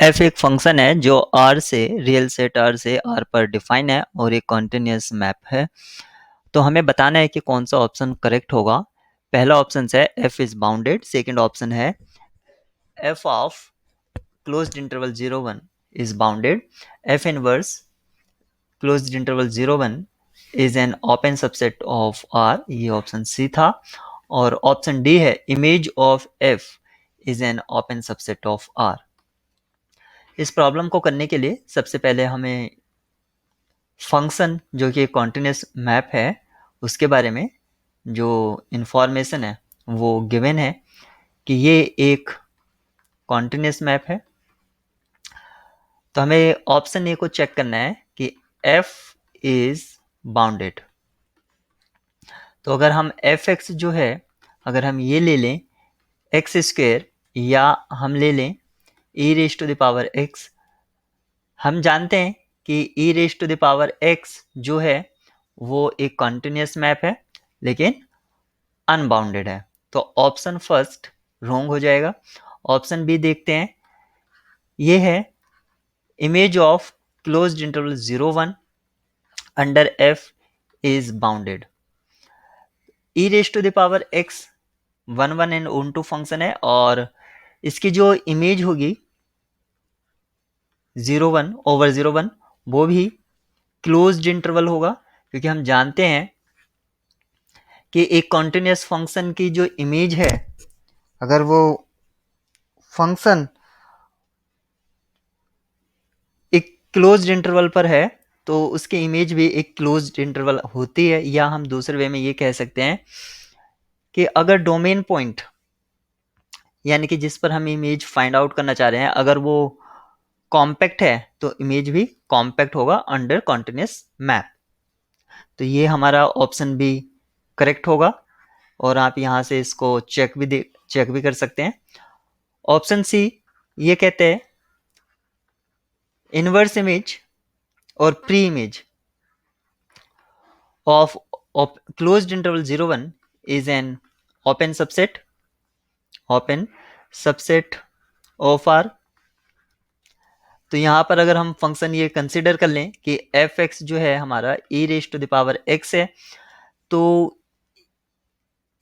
F एक function है जो आर से रियल सेट आर से आर पर डिफाइन है और एक कॉन्टिन्यूस मैप है। तो हमें बताना है कि कौन सा ऑप्शन करेक्ट होगा। पहला ऑप्शन है f is bounded, second option है f of closed interval 0 1 is bounded, f inverse closed interval 0 1 is an open subset of R, ये ऑप्शन सी था। और ऑप्शन डी है image of f is an open subset of R. इस problem को करने के लिए सबसे पहले हमें फंक्शन जो कि कॉन्टिन्यूस मैप है उसके बारे में जो इन्फॉर्मेशन है वो गिवन है कि ये एक कॉन्टिन्यूस मैप है। तो हमें ऑप्शन ए को चेक करना है कि f इज बाउंडेड। तो अगर हम एफ एक्स जो है अगर हम ये ले लें एक्स स्क्वेयर या हम ले लें e raise to the power x, हम जानते हैं कि e raise to the power x जो है वो एक कॉन्टिन्यूस मैप है लेकिन अनबाउंडेड है। तो ऑप्शन फर्स्ट रॉन्ग हो जाएगा। ऑप्शन बी देखते हैं, ये है image of closed interval 0 1 under f is bounded. e raise to the power x 1 1 and onto function है और इसकी जो इमेज होगी 0 1/0 1 वो भी क्लोज्ड इंटरवल होगा, क्योंकि हम जानते हैं कि एक कॉन्टिन्यूस फंक्शन की जो इमेज है अगर वो फंक्शन एक क्लोज्ड इंटरवल पर है तो उसकी इमेज भी एक क्लोज्ड इंटरवल होती है। या हम दूसरे वे में ये कह सकते हैं कि अगर डोमेन पॉइंट यानी कि जिस पर हम इमेज फाइंड आउट करना चाह रहे हैं अगर वो कॉम्पैक्ट है तो इमेज भी कॉम्पैक्ट होगा अंडर कॉन्टिन्यूस मैप। तो ये हमारा ऑप्शन बी करेक्ट होगा और आप यहाँ से इसको चेक भी कर सकते हैं। ऑप्शन सी ये कहते हैं इनवर्स इमेज और pre image of closed interval 0 1 is an open subset of R। तो यहाँ पर अगर हम फंक्शन ये कंसिडर कर लें कि एफ एक्स जो है हमारा e raise to the power x है, तो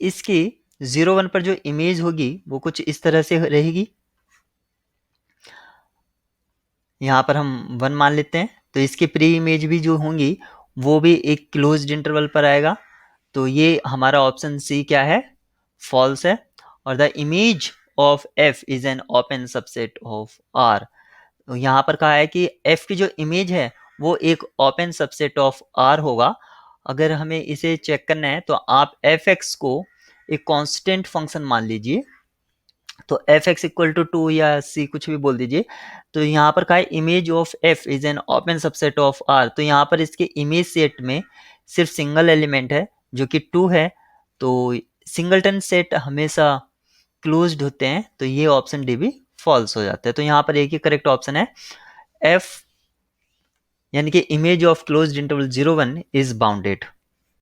इसकी 0 1 पर जो इमेज होगी वो कुछ इस तरह से रहेगी। यहाँ पर हम 1 मान लेते हैं, तो इसकी प्री इमेज भी जो होंगी वो भी एक क्लोज्ड इंटरवल पर आएगा। तो ये हमारा ऑप्शन सी क्या है, फॉल्स है। और the image of f is an open subset of R। तो यहाँ पर कहा है कि f की जो इमेज है वो एक ओपन सबसेट ऑफ R होगा। अगर हमें इसे चेक करना है तो आप fx को एक कांस्टेंट फंक्शन मान लीजिए, तो एफ एक्स इक्वल टू 2 या c कुछ भी बोल दीजिए। तो यहाँ पर कहा है image of f is an open subset of R। तो यहाँ पर इसके इमेज सेट में सिर्फ सिंगल एलिमेंट है जो कि 2 है। तो सिंगलटन सेट हमेशा क्लोज्ड होते हैं, तो ये ऑप्शन डी भी फॉल्स हो जाता है। तो यहाँ पर एक ही करेक्ट ऑप्शन है f यानी कि image of closed interval 0 1 is bounded.